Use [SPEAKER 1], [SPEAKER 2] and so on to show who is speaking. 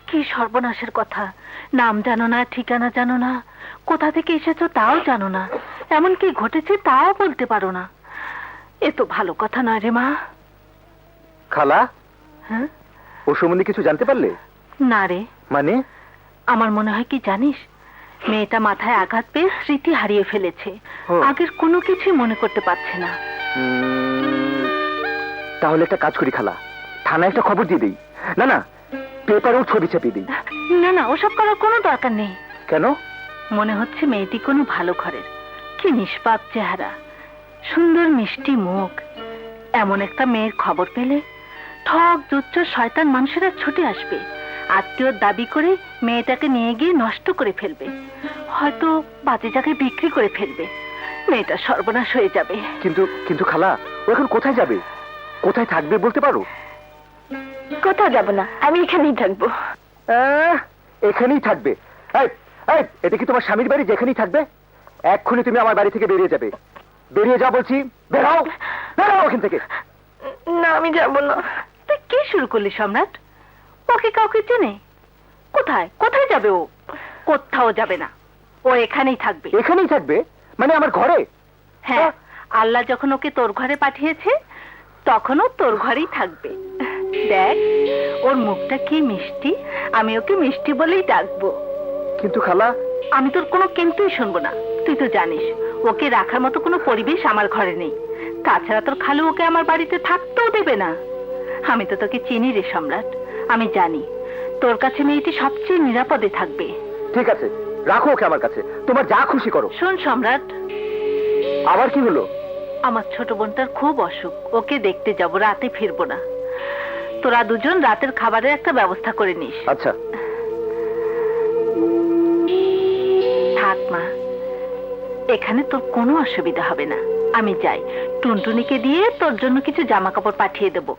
[SPEAKER 1] কি সর্বনাশের কথা! নাম জানো না, ঠিকানা জানো না, কোথা থেকে এসেছো তাও জানো না, এমন কি ঘটেছে তাও বলতে পারো না। এ তো ভালো কথা নয় রে মা।
[SPEAKER 2] খালা,
[SPEAKER 1] হ্যাঁ?
[SPEAKER 2] ও সম্বন্ধে কিছু জানতে পারলে?
[SPEAKER 1] না রে,
[SPEAKER 2] মানে?
[SPEAKER 1] আমার মনে হয় কি জানিস, মেয়েটা মাথায় আঘাত পেয়ে স্মৃতি হারিয়ে ফেলেছে।
[SPEAKER 2] ও।
[SPEAKER 1] আগের কোনো কিছুই মনে করতে পারছে না।
[SPEAKER 2] তাহলে একটা কাজ করি খালা, থানায় একটা খবর দিয়ে দিই। না না, পেপারেও ছবি ছাপিয়ে দিই।
[SPEAKER 1] না না, ওসব করার কোনো দরকার নেই।
[SPEAKER 2] কেন?
[SPEAKER 1] মনে হচ্ছে মেয়েটি কোনো ভালো ঘরের। কি নিষ্পাপ চেহারা, সুন্দর মিষ্টি মুখ। এমন একটা মেয়ের খবর পেলে ঠক জুচ্চোর শয়তান মানুষেরা ছুটে আসবে, আত্মীয়র দাবি করে মেয়েটাকে নিয়ে গিয়ে নষ্ট করে ফেলবে, হয়তো বাজে জায়গায় বিক্রি করে ফেলবে। মেয়েটা সর্বনাশ হয়ে যাবে।
[SPEAKER 2] কিন্তু কিন্তু খালা, ও এখন কোথায় যাবে, কোথায় থাকবে বলতে পারো?
[SPEAKER 1] কোথাও যাব না, আমি এখানেই থাকবো।
[SPEAKER 2] এখানেই থাকবে? এই, এই, এটা কি তোমার স্বামীর বাড়ি যেখানেই থাকবে? এক্ষুনি তুমি আমার বাড়ি থেকে বেরিয়ে যাবে। বেরিয়ে যাও বলছি, বেরাও, বেরাও ওখান থেকে।
[SPEAKER 1] না, আমি যাব না। তুই কি শুরু করলি সম্রাট? ওকে কাউকে চেনে? কোথায় কোথায় যাবে ও? কোথাও যাবে না, ও এখানেই থাকবে।
[SPEAKER 2] এখানেই থাকবে মানে আমার ঘরে?
[SPEAKER 1] হ্যাঁ, আল্লাহ যখন ওকে তোর ঘরে পাঠিয়েছে তখনও তোর ঘরেই থাকবে। দেখ, ওর মুখটা কি মিষ্টি, আমি ওকে মিষ্টি বলেই ডাকবো।
[SPEAKER 2] কিন্তু খালা,
[SPEAKER 1] আমি তোর কোনো কিন্তুই শুনবো না। তুই তো জানিস ওকে রাখার মতো কোনো পরিবেশ আমার ঘরে নেই। তাছাড়া তোর খালু ওকে আমার বাড়িতে থাকতেও দেবে না। আমি তো তোকে চিনি রে সম্রাট, আমি জানি তোর কাছে মেয়েটি সবচেয়ে নিরাপদে থাকবে।
[SPEAKER 2] ঠিক আছে, রাখো ওকে আমার কাছে, তোমার যা খুশি করো।
[SPEAKER 1] শোন সম্রাট,
[SPEAKER 2] আবার কি হলো?
[SPEAKER 1] আমার ছোট বোনটার খুব অসুখ, ওকে দেখতে যাব, রাতে ফিরবো না। তোরা দুজন রাতের খাবারের একটা ব্যবস্থা করে নিস।
[SPEAKER 2] আচ্ছা।
[SPEAKER 1] থাক মা, এখানে তোর কোনো অসুবিধা হবে না। আমি যাই, টুনটুনিকে দিয়ে তোর জন্য কিছু জামা কাপড় পাঠিয়ে দেবো।